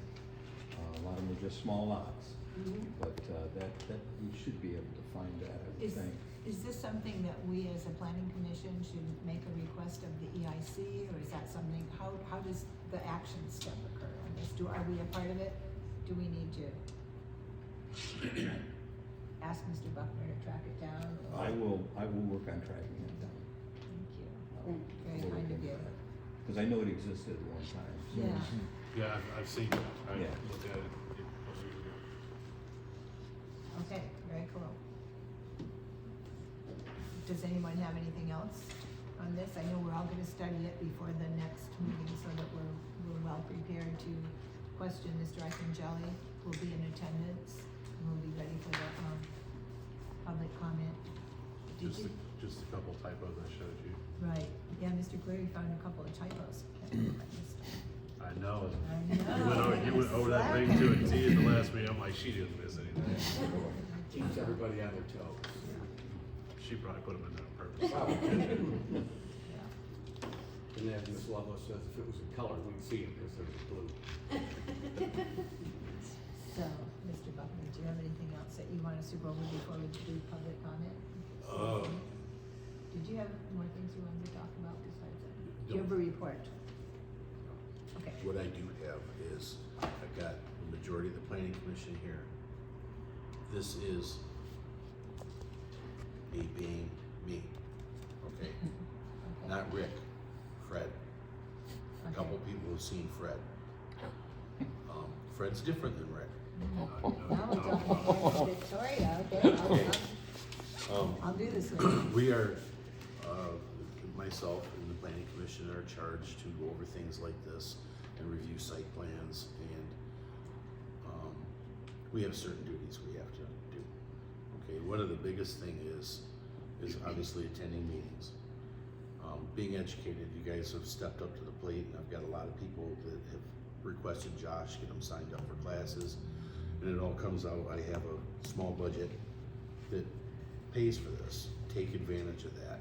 A lot of them were just small lots, Mhm. but, that, we should be able to find that, I would Is, think. is this something that we as a planning commission should make a request of the EIC, or is that something, how does the action step occur on this? Are we a part of it? Do we need to ask Mr. Buckner to track it down? or- I will work on tracking it down. Thank you. Thank you. Very We'll look kind of into you. that. Cause I know it existed at one time. so- Yeah. Yeah, I've seen it, I Yeah. looked at it a couple years ago. Okay, very cool. Does anyone have anything else on this? I know we're all gonna study it before the next meeting so that we're well prepared to question Mr. Eichengelli. We'll be in attendance, and we'll be ready for the, public comment. Did Just you? just a couple typos I showed you. Right, yeah, Mr. Cleary found a couple of typos. Can't believe I missed it. I know. I You went know. over that thing to a T at the last meeting, I'm like, she didn't miss anything. Keeps everybody on their toes. She probably put them in there on purpose. Probably. Yeah. And as Ms. Lovelace says, if it was in color, we'd see it because there's blue. So, Mr. Buckner, do you have anything else that you want us to go over before we do public comment? Did you have more things you wanted to talk about besides that? Do you have a report? Okay. What I do have is, I've got the majority of the planning commission here. This is me being me, okay? Okay. Not Rick, Fred. A Okay. couple people have seen Fred. Fred's different than Rick. Now we're talking about Victoria, okay, I'll do this one. We are, myself and the planning commission are charged to go over things like this and review site plans, and, we have certain duties we have to do. Okay, one of the biggest thing is obviously attending meetings. Being educated, you guys have stepped up to the plate, and I've got a lot of people that have requested Josh get them signed up for classes, and it all comes out, I have a small budget that pays for this. Take advantage of that.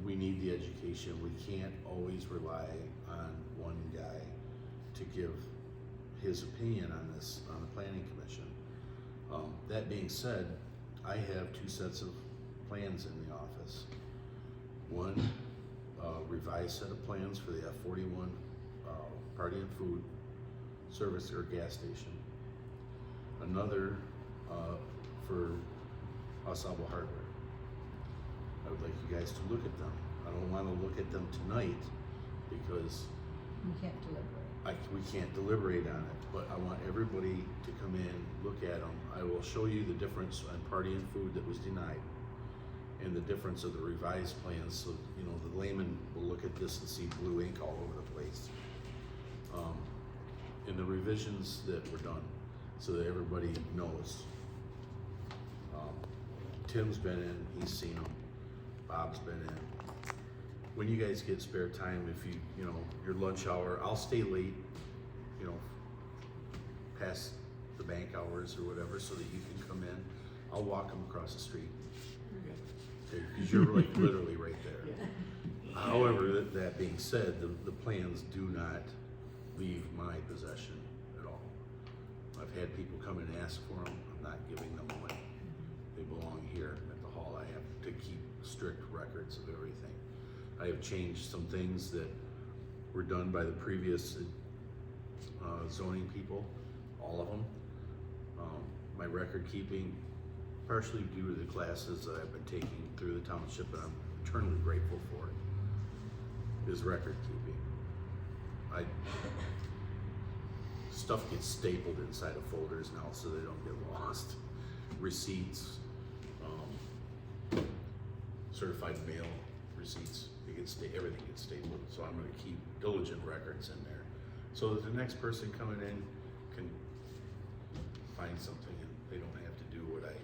We need the education. We can't always rely on one guy to give his opinion on this, on the planning commission. That being said, I have 2 sets of plans in the office. One, revised set of plans for the F41 party and food service or gas station. Another for Asaba Hardware. I would like you guys to look at them. I don't want to look at them tonight because We can't deliberate. we can't deliberate on it, but I want everybody to come in, look at them. I will show you the difference on party and food that was denied and the difference of the revised plans, so, you know, the layman will look at this and see blue ink all over the place. And the revisions that were done, so that everybody knows. Tim's been in, he's seen them. Bob's been in. When you guys get spare time, if you know, your lunch hour, I'll stay late, you know, past the bank hours or whatever, so that you can come in. I'll walk them across the street. Okay, cause you're like literally right there. However, that being said, the plans do not leave my possession at all. I've had people come and ask for them, I'm not giving them away. They belong here at the hall. I have to keep strict records of everything. I have changed some things that were done by the previous zoning people, all of them. My record keeping, partially due to the classes that I've been taking through the township, and I'm eternally grateful for it, is record keeping. Stuff gets stapled inside of folders now so they don't get lost. Receipts, certified mail receipts, everything gets stapled, so I'm gonna keep diligent records in there, so that the next person coming in can find something and they don't have to do what I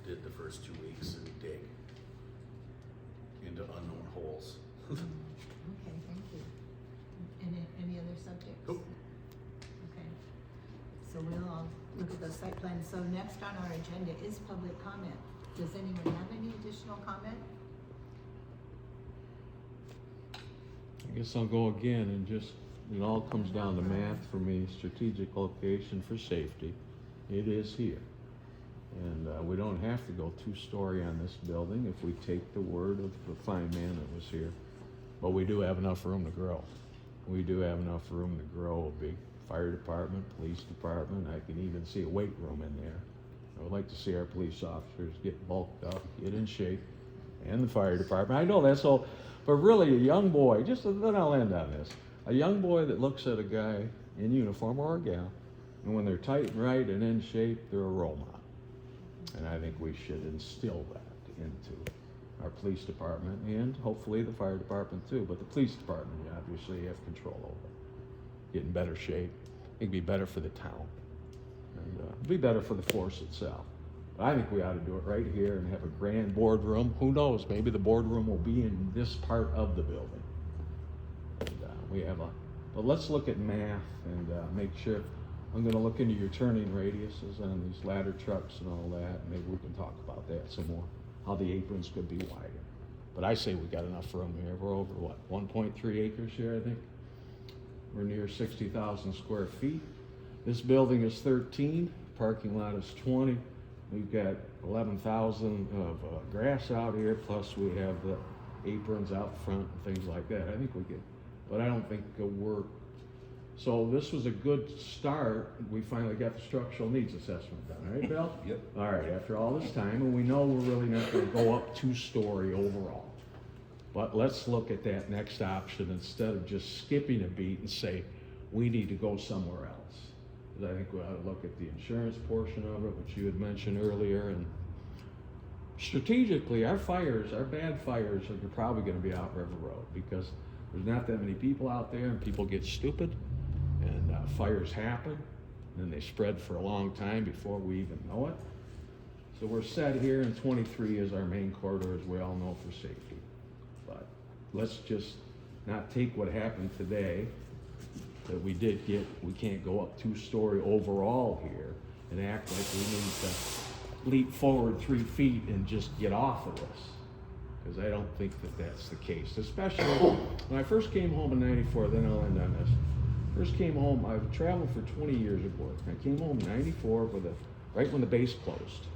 did the first 2 weeks and dig into unknown holes. Okay, thank you. Any other subjects? Nope. the site plan, so next on our agenda is public comment. Does anyone have any additional comment? I guess I'll go again and just, it all comes down to math for me, strategic location for safety. It is here. And we don't have to go two-story on this building if we take the word of the fine man that was here. But we do have enough room to grow. We do have enough room to grow a big fire department, police department. I can even see a weight room in there. I would like to see our police officers get bulked up, get in shape, and the fire department. I know that's all, but really a young boy, just then I'll end on this. A young boy that looks at a guy in uniform or a gal, and when they're tight and right and in shape, they're a role model. And I think we should instill that into our police department and hopefully the fire department too. But the police department, you obviously have control over. Get in better shape. It'd be better for the town. And be better for the force itself. But I think we ought to do it right here and have a grand boardroom. Who knows? Maybe the boardroom will be in this part of the building. And, we have but let's look at math and make sure. I'm gonna look into your turning radiuses on these ladder trucks and all that. Maybe we can talk about that some more, how the aprons could be wider. But I say we got enough room here. We're over what, 1.3 acres here, I think? We're near 60,000 square feet. This building is 13, parking lot is 20. We've got 11,000 of grass out here, plus we have the aprons out front and things like that. I think we could, but I don't think we're, so this was a good start. We finally got the structural needs assessment done, right, Bill? Yep. All right, after all this time, and we know we're really not gonna go up two-story overall. But let's look at that next option instead of just skipping a beat and say, we need to go somewhere else. 'Cause I think we ought to look at the insurance portion of it, which you had mentioned earlier, and strategically, our fires, our bad fires are probably gonna be out River Road because there's not that many people out there and people get stupid. And fires happen, and they spread for a long time before we even know it. So we're set here, and 23 is our main corridor, as we all know, for safety. But let's just not take what happened today, that we did get, we can't go up two-story overall here, and act like we need to leap forward 3 feet and just get off of this. Because I don't think that that's the case, especially when I first came home in '94, then I'll end on this. First came home, I've traveled for 20 years of work. I came home in '94 right when the base closed.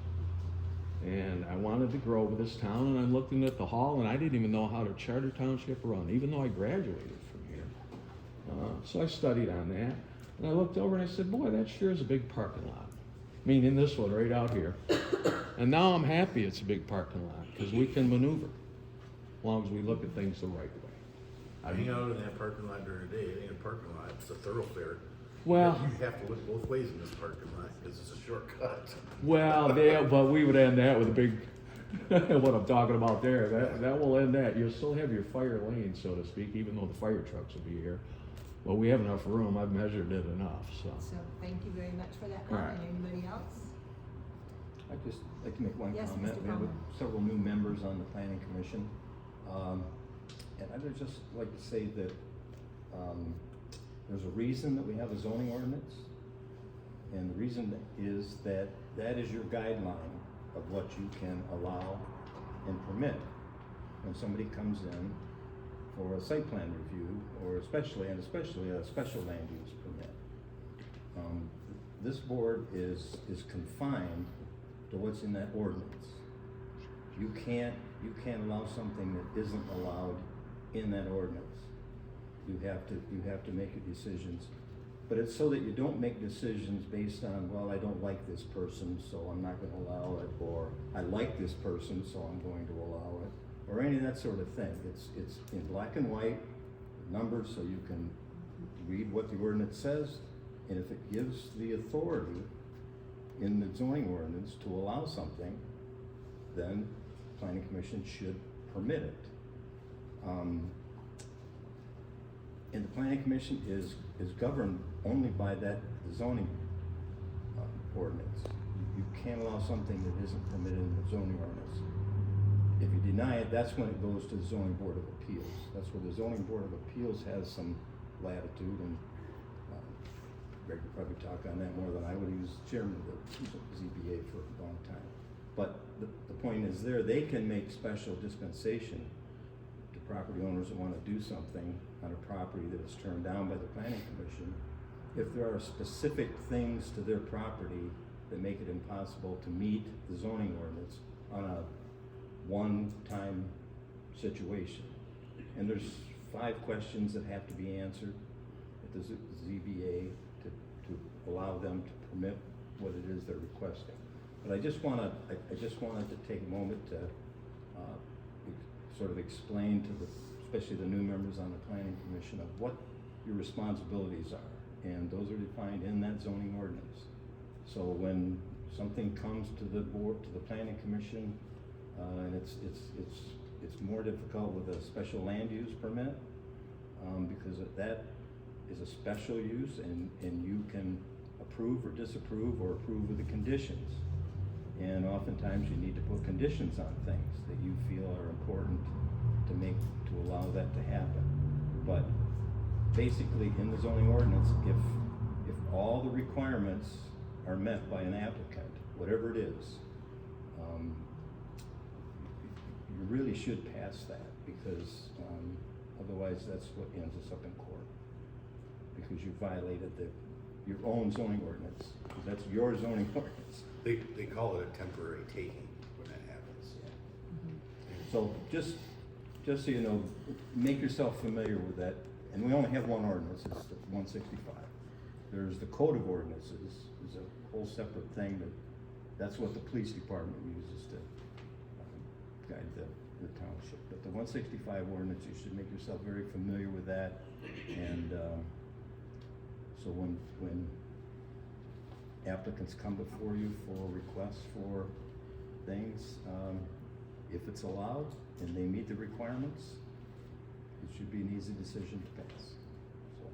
And I wanted to grow with this town, and I'm looking at the hall, and I didn't even know how to charter township run, even though I graduated from here. So I studied on that, and I looked over and I said, boy, that sure is a big parking lot. Meaning this one right out here. And now I'm happy it's a big parking lot, because we can maneuver, as long as we look at things the right way. I hang out in that parking lot during the day. It ain't a parking lot, it's a thoroughfare. Well, You have to look both ways in this parking lot, because it's a shortcut. well, but we would end that with a big, what I'm talking about there, that will end that. You'll still have your fire lane, so to speak, even though the fire trucks will be here. But we have enough room, I've measured it enough, so. So thank you very much for that All right. comment. Anybody else? I'd just like to make one Yes, comment. Mr. We have Palmer. several new members on the planning commission. And I would just like to say that, there's a reason that we have a zoning ordinance. And the reason is that is your guideline of what you can allow and permit when somebody comes in for a site plan review, or especially a special land use permit. This board is confined to what's in that ordinance. You can't allow something that isn't allowed in that ordinance. You have to make your decisions, but it's so that you don't make decisions based on, well, I don't like this person, so I'm not gonna allow it, or I like this person, so I'm going to allow it, or any of that sort of thing. It's in black and white, numbers, so you can read what the ordinance says, and if it gives the authority in the zoning ordinance to allow something, then planning commission should permit it. And the planning commission is governed only by that zoning ordinance. You can't allow something that isn't permitted in the zoning ordinance. If you deny it, that's when it goes to the zoning board of appeals. That's where the zoning board of appeals has some latitude, and Greg could probably talk on that more than I would. He was chairman of the ZBA for a long time. But the point is there, they can make special dispensation to property owners that wanna do something on a property that is turned down by the planning commission. If there are specific things to their property that make it impossible to meet the zoning ordinance on a one-time situation. And there's 5 questions that have to be answered at the ZBA to allow them to permit what it is they're requesting. But I just wanted to take a moment to sort of explain to especially the new members on the planning commission of what your responsibilities are. And those are defined in that zoning ordinance. So when something comes to the board, to the planning commission, and it's more difficult with a special land use permit, because that is a special use and you can approve or disapprove or approve with the conditions. And oftentimes you need to put conditions on things that you feel are important to allow that to happen. But basically in the zoning ordinance, if all the requirements are met by an applicant, whatever it is, you really should pass that, because otherwise that's what ends us up in court. Because you violated your own zoning ordinance, because that's your zoning ordinance. They call it a temporary taking when that happens. So just so you know, make yourself familiar with that. And we only have one ordinance, it's the 165. There's the code of ordinances, is a whole separate thing that's what the police department uses to guide the township. But the 165 ordinance, you should make yourself very familiar with that. And so when applicants come before you for requests for things, if it's allowed and they meet the requirements, it should be an easy decision to pass. So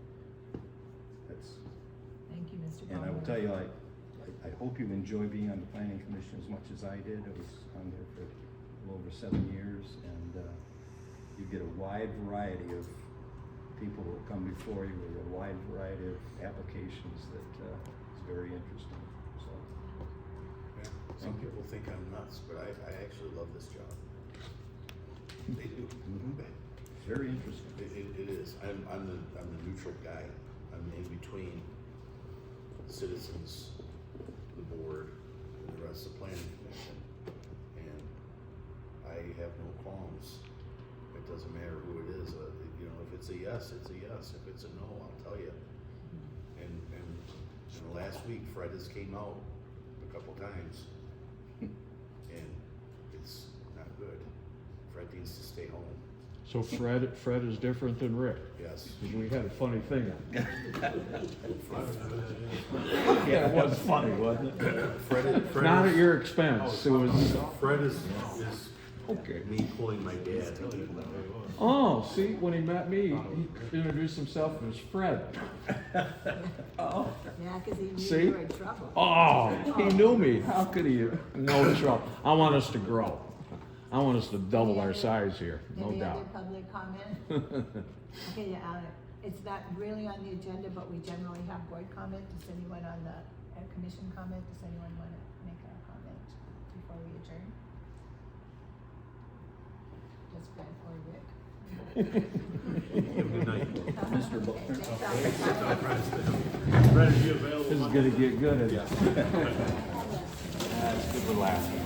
that's. Thank you, Mr. And I will Palmer. tell you, I hope you enjoy being on the planning commission as much as I did. I was on there for a little over 7 years, and you get a wide variety of people who will come before you with a wide variety of applications that is very interesting. So Yeah. Some people think I'm nuts, but I actually love this job. They do. it's very interesting. It is. I'm the neutral guy. I'm in between the citizens, the board, and the rest of the planning commission. And I have no qualms. It doesn't matter who it is. If it's a yes, it's a yes. If it's a no, I'll tell you. And last week, Fred has came out a couple times, and it's not good. Fred needs to stay home. So Fred is different than Rick. Yes. We had a funny thing. Yeah, it was funny, wasn't it? Fred Not is- at your expense. It was. Fred is Okay. me pulling my dad. Oh, see, when he met me, he introduced himself as Fred. Oh, yeah, because he knew See? you were in trouble. Oh, he knew me. How could he? No trouble. I want us to grow. I want us to double our size here, no Any other doubt. public comment? Okay, it's not really on the agenda, but we generally have board comment. Does anyone on the commission comment? Does anyone want to make a comment before we adjourn? Just Fred or Rick? Good night. Mr. Butler. Fred, are you available? This is gonna get good, isn't it? Yes. That's good for laughing.